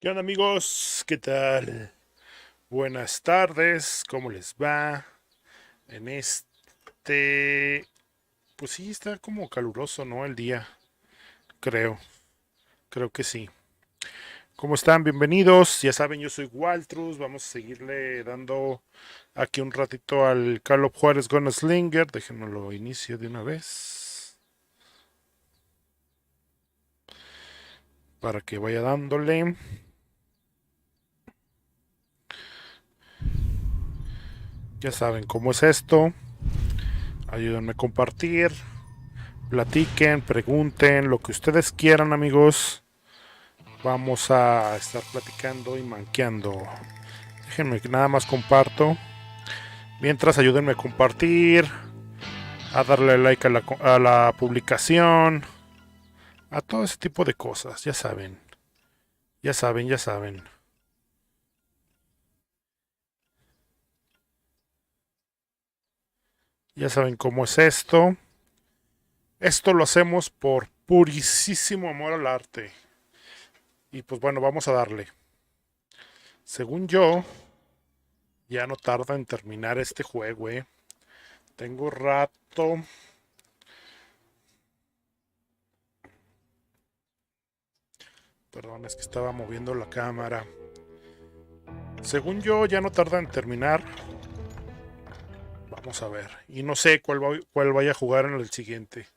¿Qué onda amigos? ¿Qué tal? Buenas tardes, ¿cómo les va? En pues sí, está como caluroso, ¿no? El día, creo que sí. ¿Cómo están? Bienvenidos. Ya saben, yo soy WALLTRUSS. Vamos a seguirle dando aquí un ratito al JUAREZ GUNSLINGER. Déjenme lo inicio de una vez. Para que vaya dándole. Ya saben cómo es esto. Ayúdenme a compartir. Platiquen, pregunten, lo que ustedes quieran, amigos. Vamos a estar platicando y manqueando. Déjenme que nada más comparto. Mientras, ayúdenme a compartir, a darle like a la publicación, a todo ese tipo de cosas. Ya saben, ya saben, ya saben. Ya saben cómo es esto. Esto lo hacemos por purísimo amor al arte. Y pues bueno, vamos a darle. Según yo, ya no tarda en terminar este juego, eh. Tengo rato. Perdón, es que estaba moviendo la cámara. Según yo, ya no tarda en terminar. Vamos a ver. Y no sé cuál vaya a jugar en el siguiente.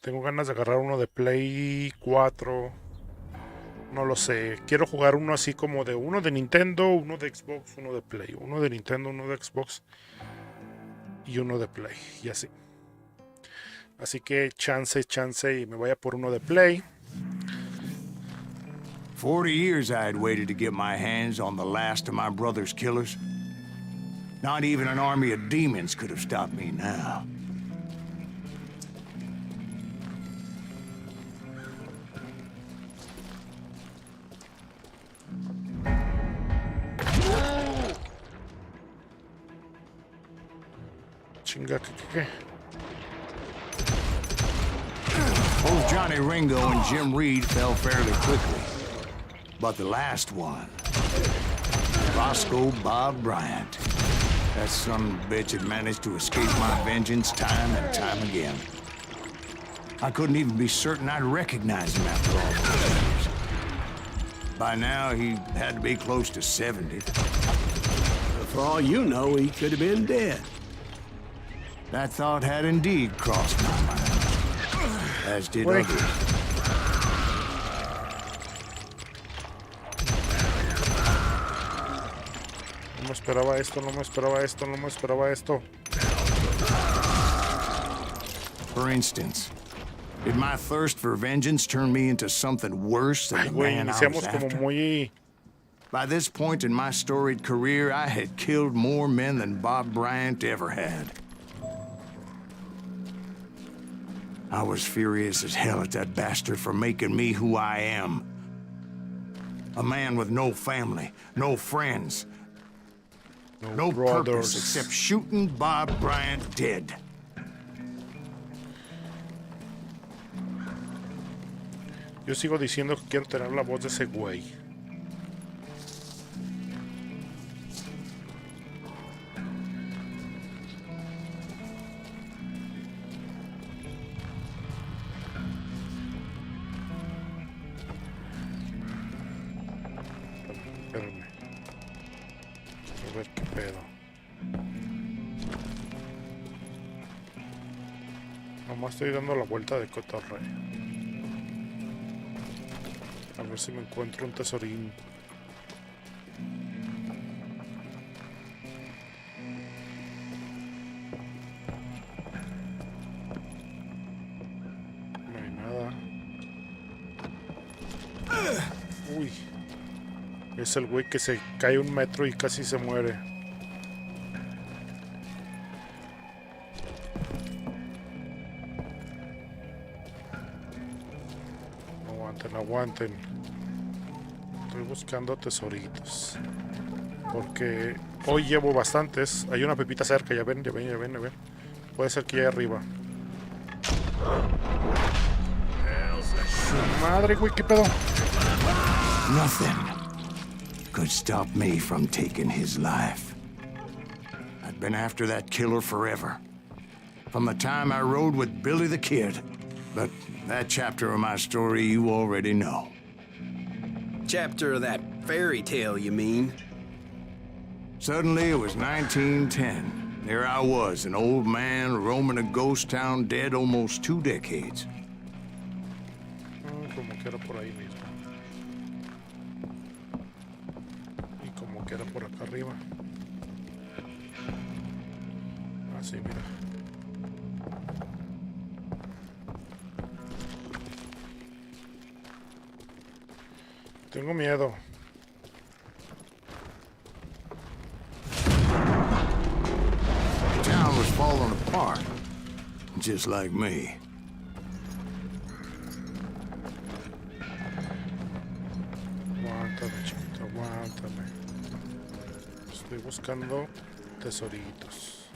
Tengo ganas de agarrar uno de Play 4. No lo sé. Quiero jugar uno así como de uno de Nintendo, uno de Xbox, uno de Play. Uno de Nintendo, uno de Xbox y uno de Play. Y así. Así que chance y me vaya por uno de Play. 40 years I had waited to get my hands on the last of my brother's killers. Not even an army of demons could have stopped me now. Chinga, ¿qué? Both Johnny Ringo and Jim Reed fell fairly quickly. But the last one, Roscoe Bob Bryant. That son of a bitch had managed to escape my vengeance time and time again. I couldn't even be certain I'd recognize him after all those years. By now, he had to be close to 70. For all you know, he could have been dead. That thought had indeed crossed my mind, as did Wait. others. No me esperaba esto, no me esperaba esto, no me esperaba esto. For instance, did my thirst for vengeance turn me into something worse than Ay, the güey, man I was iniciamos como after? muy... By this point in my storied career, I had killed more men than Bob Bryant ever had. I was furious as hell at that bastard for making me who I am. A man with no family, no friends, no purpose except shooting Bob Bryant dead. Yo sigo diciendo que quiero tener la voz de ese güey. Espérame. A ver qué pedo. Nomás estoy dando la vuelta de cotorreo. A ver si me encuentro un tesorín. No hay nada. Uy. Es el güey que se cae 1 metro y casi se muere. Aguanten. Estoy buscando tesoritos. Porque hoy llevo bastantes. Hay una pepita cerca, ya ven. Puede ser que ya arriba. Madre, güey, ¿qué pedo? Nothing could stop me from taking his life. I'd been after that killer forever. From the time I rode with Billy the Kid. But that chapter of my story you already know. Chapter of that fairy tale, you mean? Suddenly it was 1910. There I was, an old man roaming a ghost town dead almost 2 decades. Como que era por ahí mismo. Y como que era por acá arriba. Así, mira. Tengo miedo. The town was falling apart, just like me. Aguántame, chiquito, aguántame. Estoy buscando tesoritos.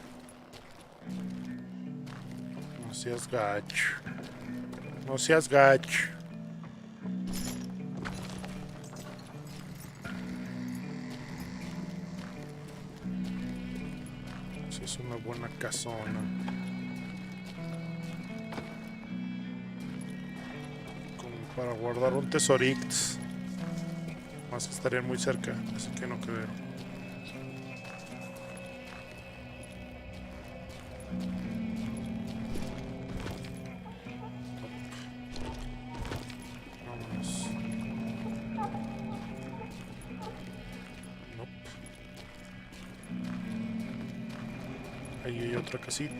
No seas gacho. No seas gacho. Si es una buena casona. Como para guardar un tesorix. Más que estarían muy cerca, así que no creo. Vámonos. Ahí hay otra casita.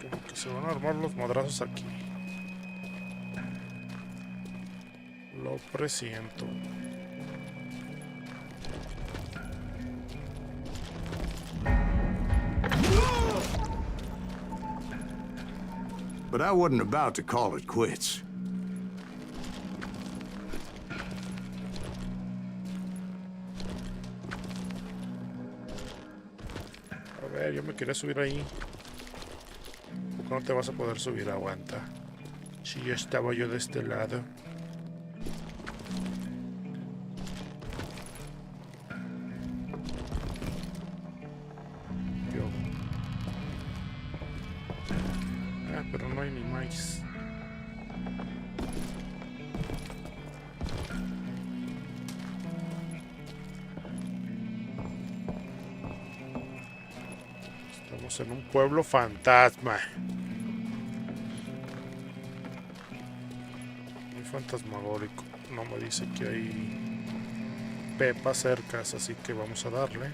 Como que se van a armar los madrazos aquí. Lo presiento. But I wasn't about to call it quits. A ver, yo me quería subir ahí. ¿Por qué no te vas a poder subir? Aguanta. Si ya estaba yo de este lado. Yo. Ah, pero no hay ni más. Estamos en un pueblo fantasma. Muy fantasmagórico. No me dice que hay pepas cercas, así que vamos a darle.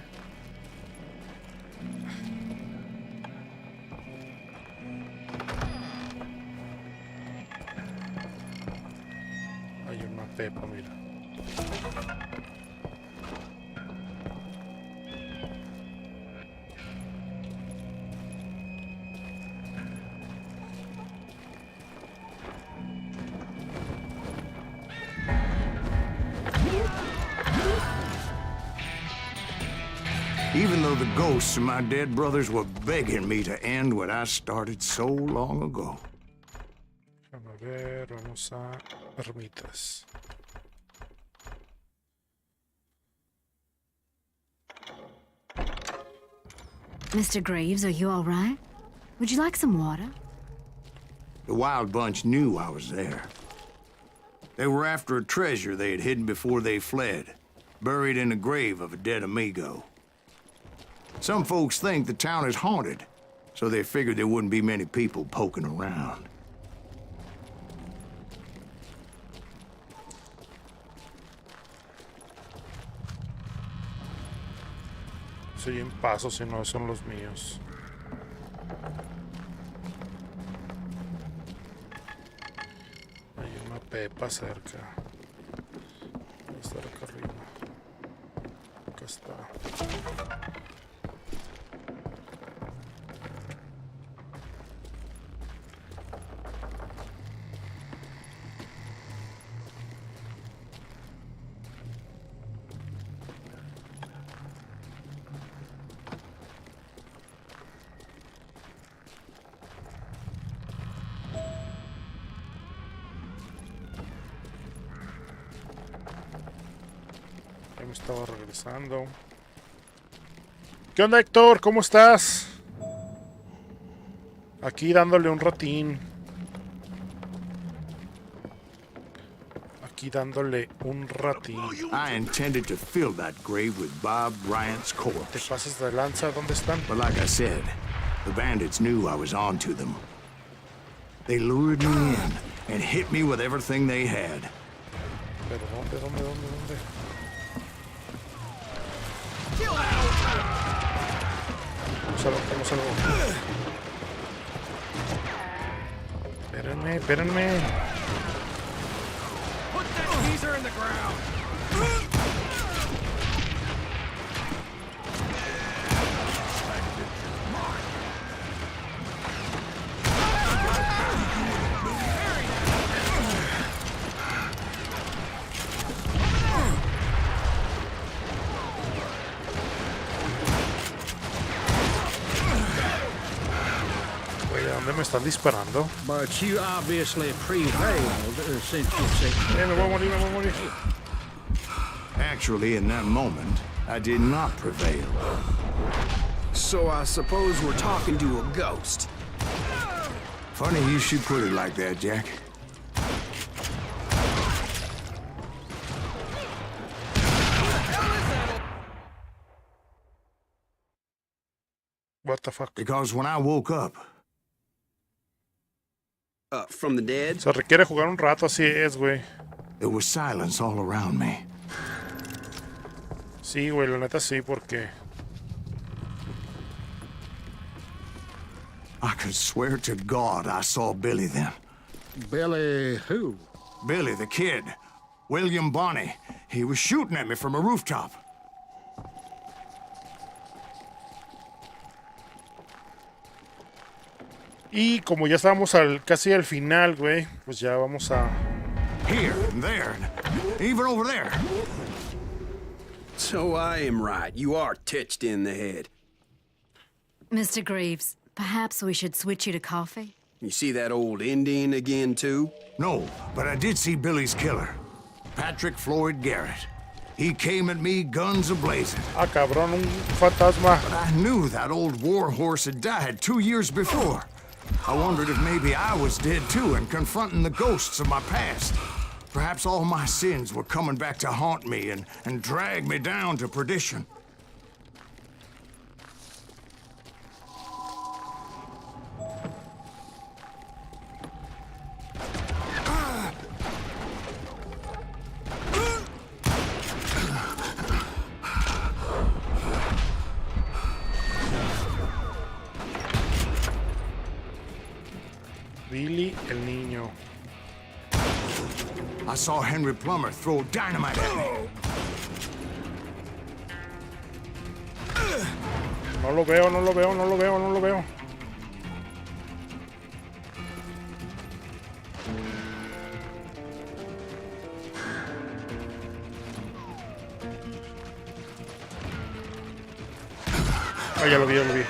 Hay una pepa, mira. Even though the ghosts of my dead brothers were begging me to end what I started so long ago. Déjame ver, vamos a ermitas. Mr. Graves, are you all right? Would you like some water? The Wild Bunch knew I was there. They were after a treasure they had hidden before they fled, buried in the grave of a dead amigo. Some folks think the town is haunted, so they figured there wouldn't be many people poking around. Soy en paso, si no son los míos. Hay una pepa cerca. Debe estar acá arriba. Acá está. Ya me estaba regresando. ¿Qué onda, Héctor? ¿Cómo estás? Aquí dándole un ratín. Aquí dándole un ratín. I intended to fill that grave with Bob Bryant's ¿Te corpse. pasas de lanza? ¿Dónde están? But like I said, the bandits knew I was on to them. They lured me in and hit me with everything they had. ¿Pero dónde? Vamos algo. Espérenme. Put that geezer in the ground. Oye, ¿a dónde me están disparando? But you obviously prevailed since you said... Me voy a morir. Actually, in that moment, I did not prevail. So I suppose we're talking to a ghost. Funny you should put it like that, Jack. What the fuck? Because when I woke up, From the dead? Se requiere jugar un rato, así es, güey. There was silence all around me. Sí, güey, la neta sí, porque... I could swear to God I saw Billy then. Billy who? Billy, the kid. William Bonney. He was shooting at me from a rooftop. Y como ya estábamos casi al final, güey, pues ya vamos a... Here and there, and even over there. So I am right. You are touched in the head. Mr. Graves, perhaps we should switch you to coffee? You see that old Indian again, too? No, but I did see Billy's killer. Patrick Floyd Garrett. He came at me guns a-blazing. Ah, cabrón, un fantasma. But I knew that old war horse had died 2 years before. I wondered if maybe I was dead too and confronting the ghosts of my past. Perhaps all my sins were coming back to haunt me and drag me down to perdition. Billy el niño. I saw Henry Plummer throw dynamite at me. No lo veo, no lo veo, no lo veo, no lo veo. Ah, ya lo vi, ya lo vi.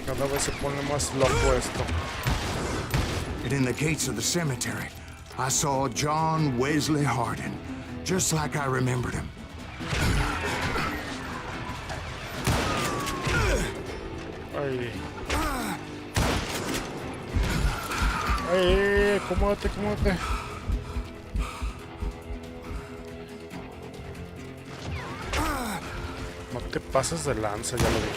Cada vez se pone más loco esto. And in the gates of the cemetery, I saw John Wesley Hardin, just like I remembered him. Ay. Ay, acomódate, acomódate. No te pases de lanza, ya lo vi.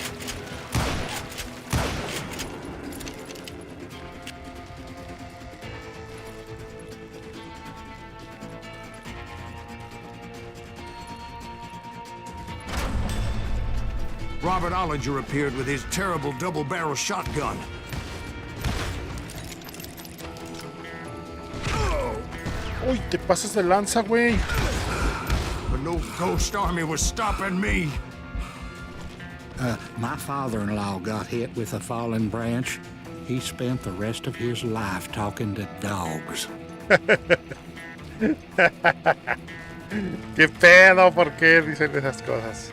Robert Ollinger appeared with his terrible double-barrel shotgun. Uy, te pasas de lanza, güey. But no ghost army was stopping me. My father-in-law got hit with a fallen branch. He spent the rest of his life talking to dogs. ¿Qué pedo? ¿Por qué dicen esas cosas?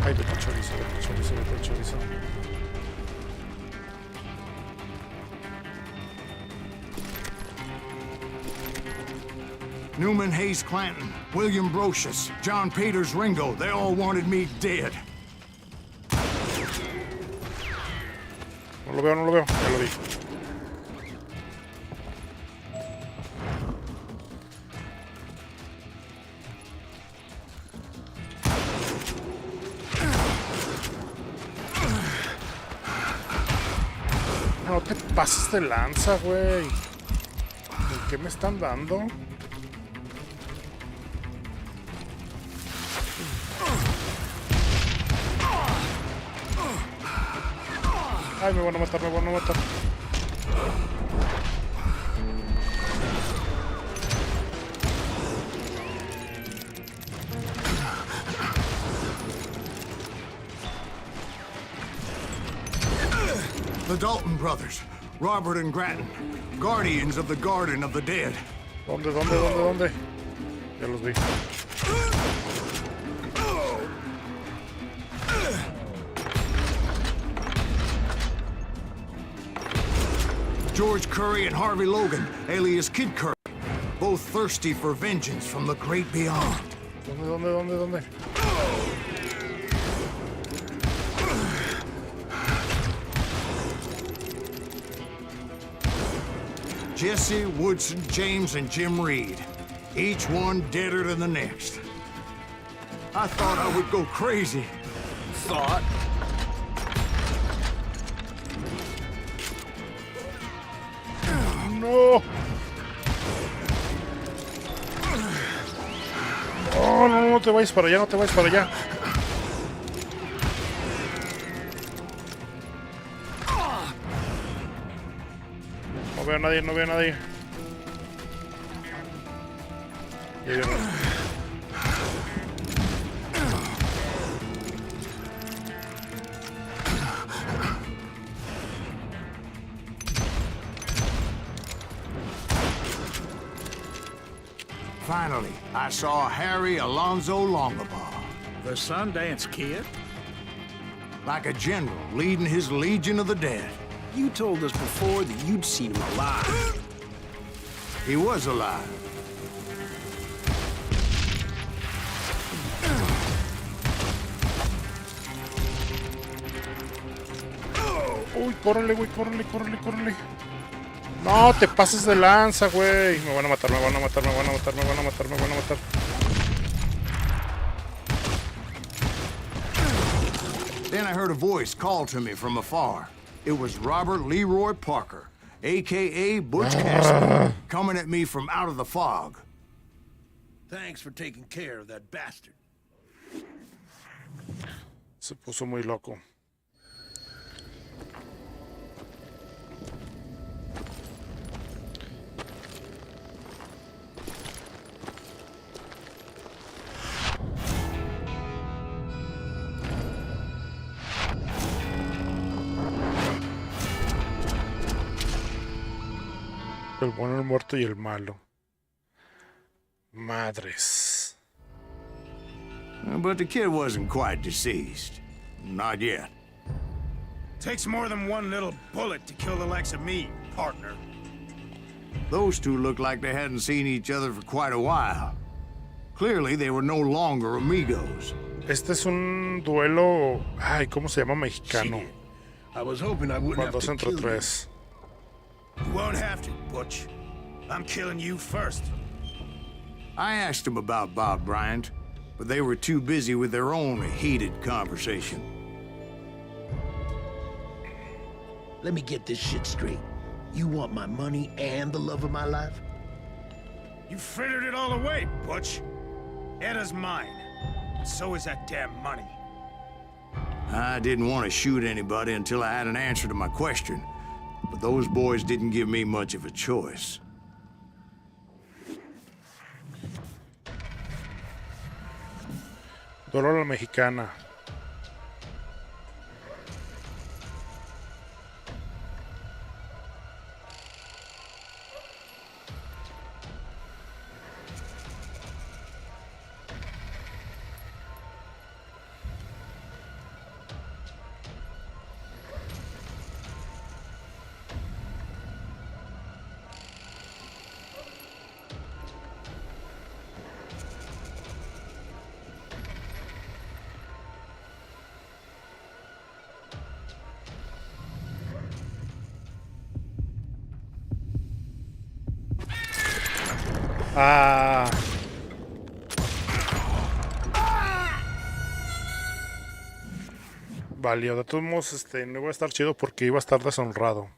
Ay, vete al chorizo, vete al chorizo, vete al chorizo. Newman Hayes Clanton, William Brocious, John Peters Ringo, they all wanted me dead. No lo veo, no lo veo. Ya lo vi. No te pases de lanza, güey. ¿En qué me están dando? Ay, me van a matar, me van a matar. The Dalton brothers, Robert and Grattan, guardians of the Garden of the Dead. ¿Dónde, dónde, dónde, dónde? Ya los vi. George Curry and Harvey Logan, alias Kid Curry, both thirsty for vengeance from the great beyond. ¿Dónde, dónde, dónde, dónde? Jesse, Woodson, James, and Jim Reed. Each one deader than the next. I thought I would go crazy. Thought? No. Oh, no, no te vayas para allá, no te vayas para allá. No veo a nadie, no veo a nadie. Ya vieron. Finally, I saw Harry Alonzo Longabaugh. The Sundance Kid? Like a general leading his legion of the dead. You told us before that you'd seen him alive. He was alive. Uy, córrele, güey, córrele, córrele, córrele. No, te pases de lanza, güey. Me van a matar, me van a matar, me van a matar, me van a matar, me van a matar. Then I heard a voice call to me from afar. It was Robert Leroy Parker, a.k.a. Butch Cassidy, coming at me from out of the fog. Thanks for taking care of that bastard. Se puso muy loco. El bueno, el muerto y el malo. Madres. But the kid wasn't quite deceased. Not yet. Takes more than one little bullet to kill the likes of me, partner. Those two looked like they hadn't seen each other for quite a while. Clearly, they were no longer amigos. Este es un duelo. Ay, ¿cómo se llama mexicano? Shit. I was hoping I wouldn't Cuando have dos to entre kill you. tres. You won't have to, Butch. I'm killing you first. I asked them about Bob Bryant, but they were too busy with their own heated conversation. Let me get this shit straight. You want my money and the love of my life? You frittered it all away, Butch. Edda's mine. So is that damn money. I didn't want to shoot anybody until I had an answer to my question, but those boys didn't give me much of a choice. Duelo a la mexicana. Ah. Valió, de todos modos, no iba a estar chido porque iba a estar deshonrado.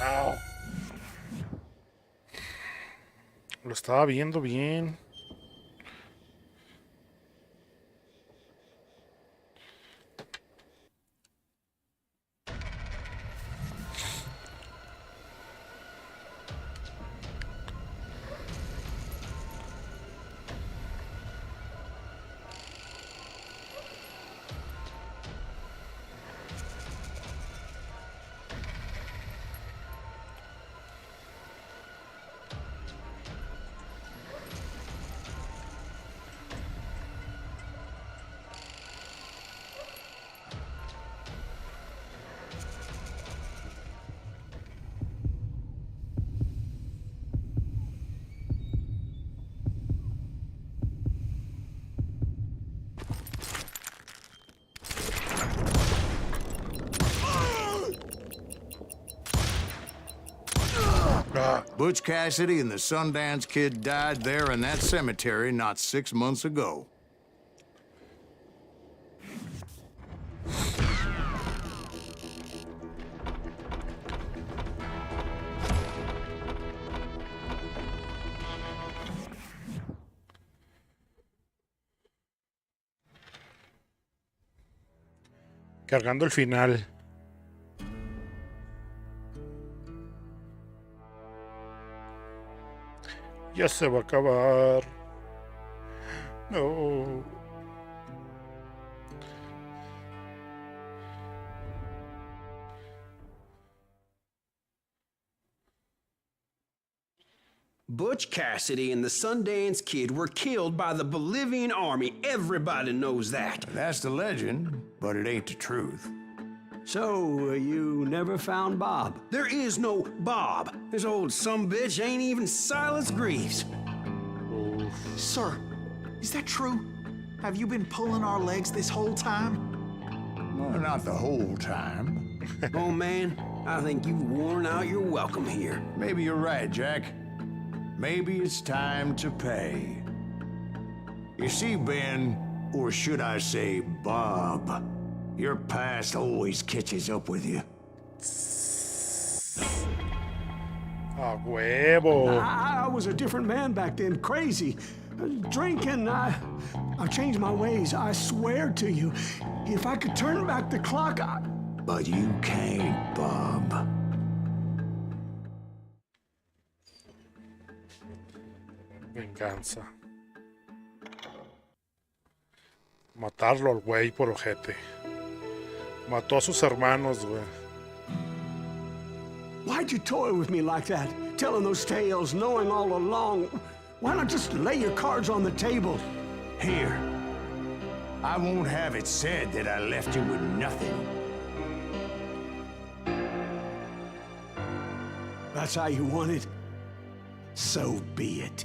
Au. Lo estaba viendo bien. Butch Cassidy and the Sundance Kid died there in that cemetery not 6 months ago. Cargando el final. Ya se va a acabar. No. Butch Cassidy and the Sundance Kid were killed by the Bolivian army. Everybody knows that. That's the legend, but it ain't the truth. So, you never found Bob? There is no Bob. This old sumbitch ain't even Silas Greaves. Sir, is that true? Have you been pulling our legs this whole time? Well, not the whole time. Oh, man, I think you've worn out your welcome here. Maybe you're right, Jack. Maybe it's time to pay. You see, Ben, or should I say Bob, your past always catches up with you. A huevo. I was a different man back then, crazy. Drinking, I've changed my ways, I swear to you. If I could turn back the clock, But you can't, Bob. Venganza. Matarlo al güey por ojete. Mató a sus hermanos, güey. why'd you toy with me like that? Telling those tales, knowing all along. Why not just lay your cards on the table? Here. I won't have it said that I left you with nothing. That's how you want it? So be it.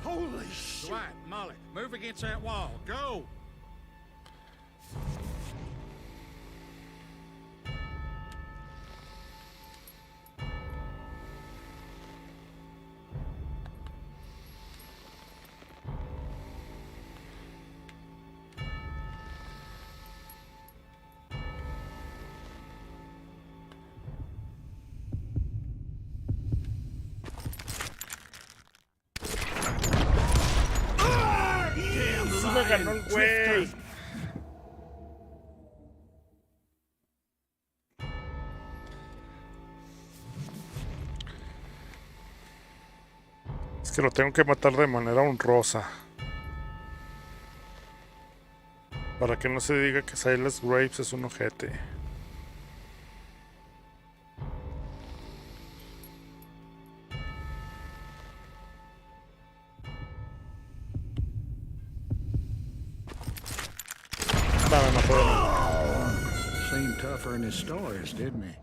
Holy shit! Dwight, Molly, move against that wall. Go! Me ganó el güey. Es que lo tengo que matar de manera honrosa. Para que no se diga que Silas Graves es un ojete. Seemed tougher in his stories, didn't he?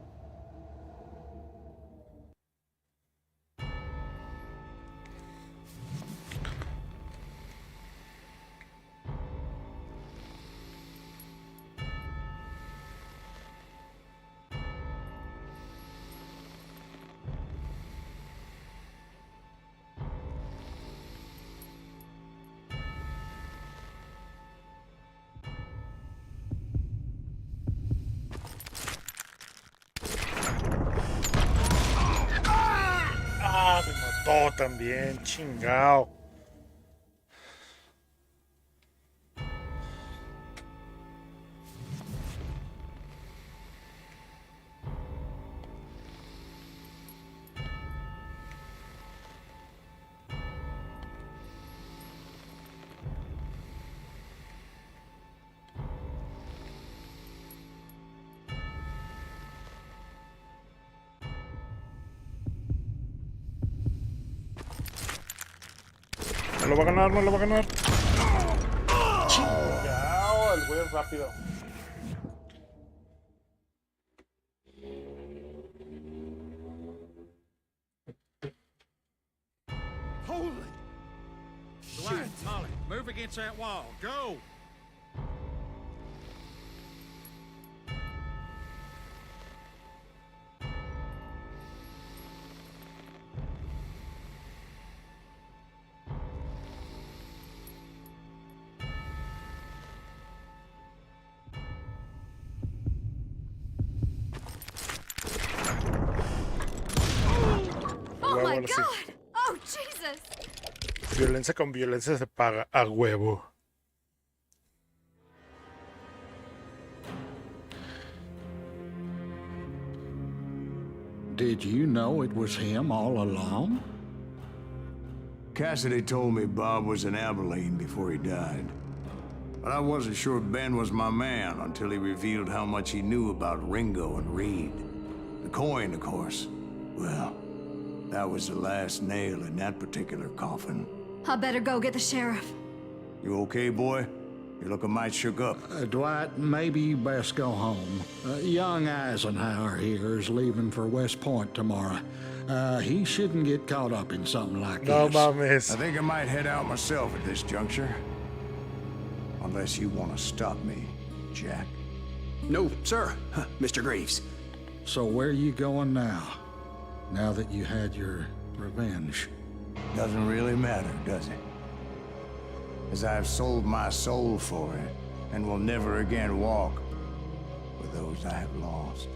Me mató también, chingao. No lo va a ganar, no lo va a ganar. Chingao, el güey es rápido. Holy! Dwight, Molly, move against that wall. Go! ahora sí. God! Oh, Jesus! Violencia con violencia se paga a huevo. Did you know it was him all along? Cassidy told me Bob was in Abilene before he died. But I wasn't sure Ben was my man until he revealed how much he knew about Ringo and Reed. The coin, of course. Well, that was the last nail in that particular coffin. I better go get the sheriff. You okay, boy? You're looking mighty shook up. Dwight, maybe you best go home. Young Eisenhower here is leaving for West Point tomorrow. He shouldn't get caught up in something like No this. mames. I think I might head out myself at this juncture. Unless you want to stop me, Jack. No, sir, Mr. Graves. So where are you going now? Now that you had your revenge? Doesn't really matter, does it? As I've sold my soul for it, and will never again walk with those I have lost.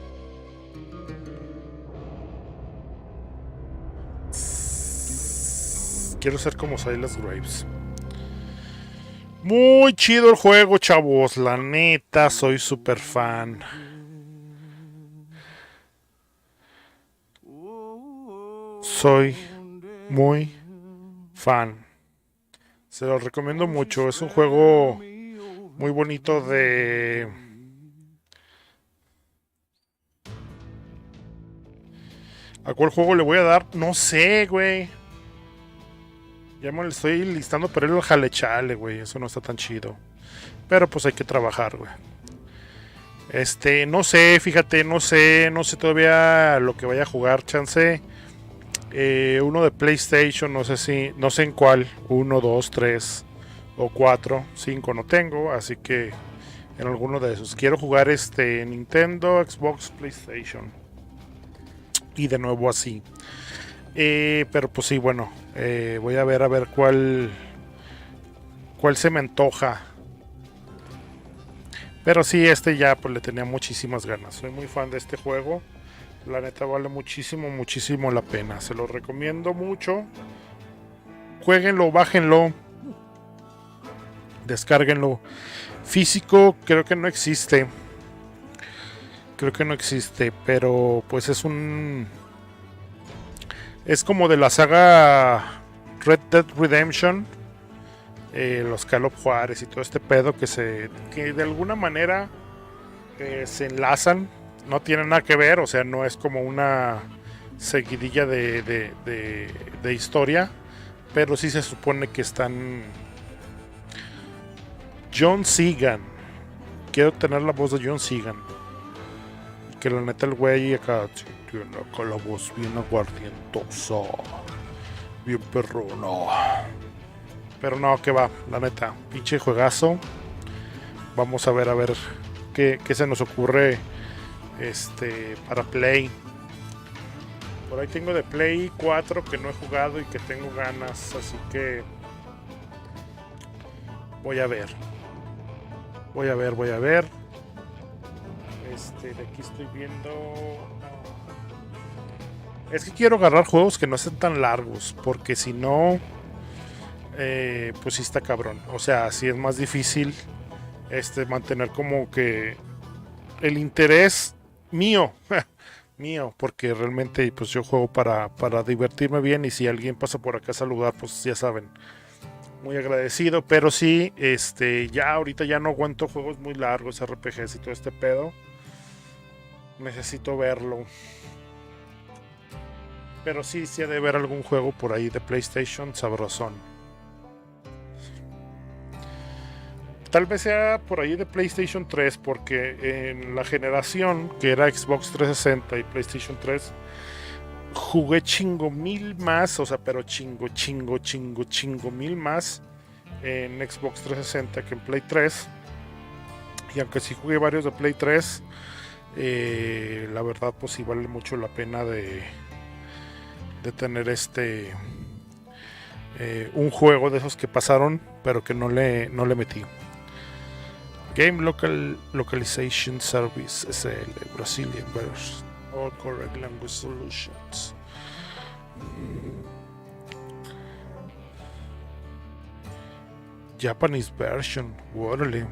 Quiero ser como Silas Graves. Muy chido el juego, chavos. La neta, soy super fan. Soy muy fan. Se lo recomiendo mucho. Es un juego muy bonito de... ¿A cuál juego le voy a dar? No sé, güey. Ya me lo estoy listando, pero el jalechale, güey. Eso no está tan chido. Pero pues hay que trabajar, güey. No sé, fíjate, no sé todavía lo que vaya a jugar, chance. Uno de PlayStation, no sé en cuál. 1, 2, 3 o 4, 5 no tengo, así que en alguno de esos. Quiero jugar Nintendo, Xbox, PlayStation. Y de nuevo así. Pero pues sí, bueno, voy a ver cuál se me antoja. Pero sí, ya pues le tenía muchísimas ganas. Soy muy fan de este juego. La neta vale muchísimo la pena. Se lo recomiendo mucho. Jueguenlo, bájenlo. Descárguenlo. Físico creo que no existe. Pero pues es como de la saga Red Dead Redemption. Los Call of Juárez y todo este pedo que de alguna manera se enlazan. No tienen nada que ver, o sea, no es como una seguidilla de historia, pero sí se supone que están. John Segan, quiero tener la voz de John Segan, que la neta el güey acá tiene acá la voz bien aguardientosa, bien perrona. Pero no, que va, la neta, pinche juegazo. Vamos a ver qué se nos ocurre para Play. Por ahí tengo de Play 4 que no he jugado y que tengo ganas, así que voy a ver. De aquí estoy viendo. Es que quiero agarrar juegos que no estén tan largos, porque si no, pues sí está cabrón. O sea, sí es más difícil mantener como que el interés mío, porque realmente pues yo juego para divertirme bien, y si alguien pasa por acá a saludar, pues ya saben, muy agradecido. Pero sí, ya ahorita ya no aguanto juegos muy largos, RPGs y todo este pedo. Necesito verlo. Pero sí ha de haber algún juego por ahí de PlayStation sabrosón. Tal vez sea por ahí de PlayStation 3, porque en la generación que era Xbox 360 y PlayStation 3 jugué chingo mil más, o sea, pero chingo mil más en Xbox 360 que en Play 3. Y aunque sí jugué varios de Play 3, la verdad pues sí vale mucho la pena de tener un juego de esos que pasaron pero que no le metí. Game Localization Service SL Brazilian versus All Correct Language Solutions. Japanese version. Órale.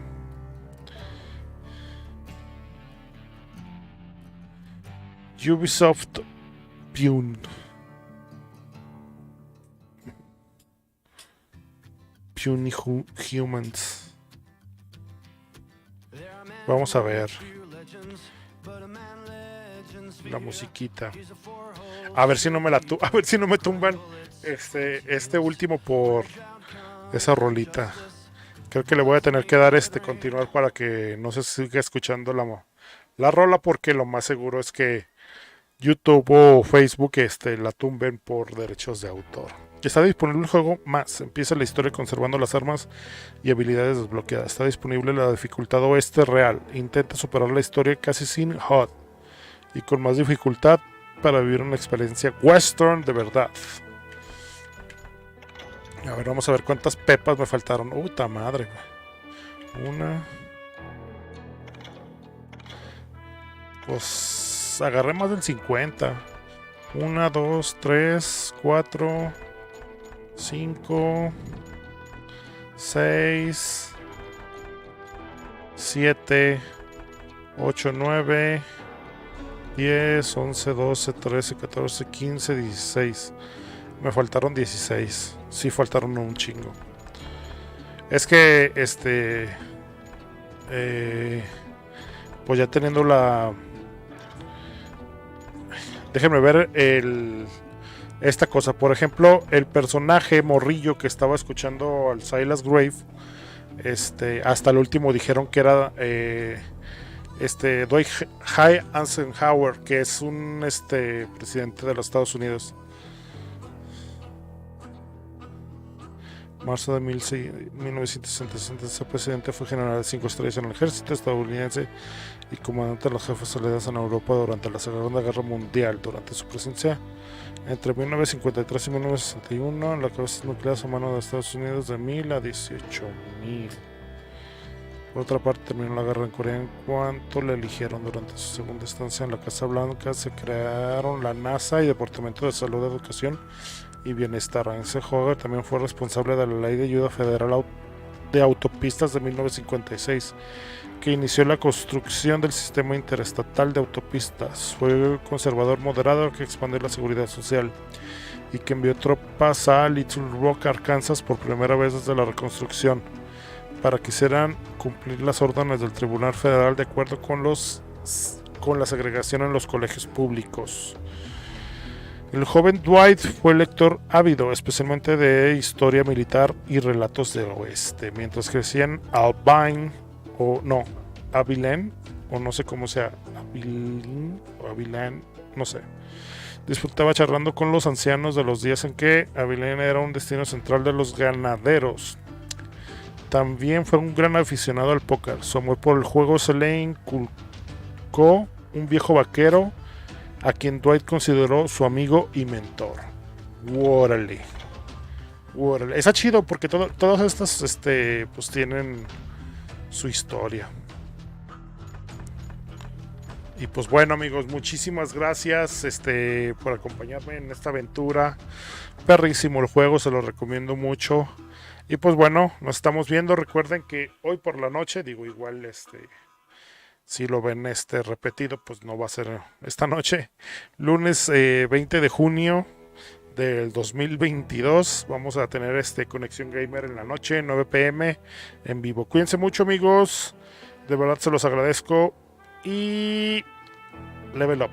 Ubisoft Pune. Puny Humans. Vamos a ver la musiquita. A ver si no me a ver si no me tumban este último por esa rolita. Creo que le voy a tener que dar continuar para que no se siga escuchando la rola, porque lo más seguro es que YouTube o Facebook la tumben por derechos de autor. Está disponible el juego más. Empieza la historia conservando las armas y habilidades desbloqueadas. Está disponible la dificultad oeste real. Intenta superar la historia casi sin HUD y con más dificultad para vivir una experiencia western de verdad. A ver, vamos a ver cuántas pepas me faltaron. Puta madre, güey. Una. Pues agarré más del 50. 1, 2, 3, 4, 5, 6, 7, 8, 9, 10, 11, 12, 13, 14, 15, 16. Me faltaron 16. Sí, faltaron un chingo. Es que pues ya teniendo la... Déjenme ver esta cosa. Por ejemplo, el personaje morrillo que estaba escuchando al Silas Grave, hasta el último dijeron que era Dwight Eisenhower, que es un presidente de los Estados Unidos. Marzo de 1960, ese presidente fue general de 5 estrellas en el ejército estadounidense y comandante de los jefes aliados en Europa durante la Segunda Guerra Mundial. Durante su presencia entre 1953 y 1961, la cabeza nuclear a mano de Estados Unidos de 1000 a 18.000. Por otra parte, terminó la guerra en Corea en cuanto le eligieron. Durante su segunda estancia en la Casa Blanca se crearon la NASA y Departamento de Salud, Educación y Bienestar. Eisenhower también fue responsable de la Ley de Ayuda Federal de Autopistas de 1956, que inició la construcción del sistema interestatal de autopistas. Fue conservador moderado que expandió la seguridad social y que envió tropas a Little Rock, Arkansas, por primera vez desde la reconstrucción, para que hicieran cumplir las órdenes del Tribunal Federal de acuerdo con la segregación en los colegios públicos. El joven Dwight fue lector ávido, especialmente de historia militar y relatos del oeste. Mientras crecía en Abilene, o no sé cómo sea, Abilene, no sé. Disfrutaba charlando con los ancianos de los días en que Abilene era un destino central de los ganaderos. También fue un gran aficionado al póker. Su amor por el juego se le inculcó un viejo vaquero a quien Dwight consideró su amigo y mentor. Órale. Está chido porque todas estas pues tienen su historia. Y pues bueno, amigos, muchísimas gracias por acompañarme en esta aventura. Perrísimo el juego, se lo recomiendo mucho. Y pues bueno, nos estamos viendo. Recuerden que hoy por la noche, digo, igual si lo ven repetido, pues no va a ser esta noche. Lunes 20 de junio del 2022. Vamos a tener Conexión Gamer en la noche, 9 p.m. en vivo. Cuídense mucho, amigos. De verdad se los agradezco. Y level up.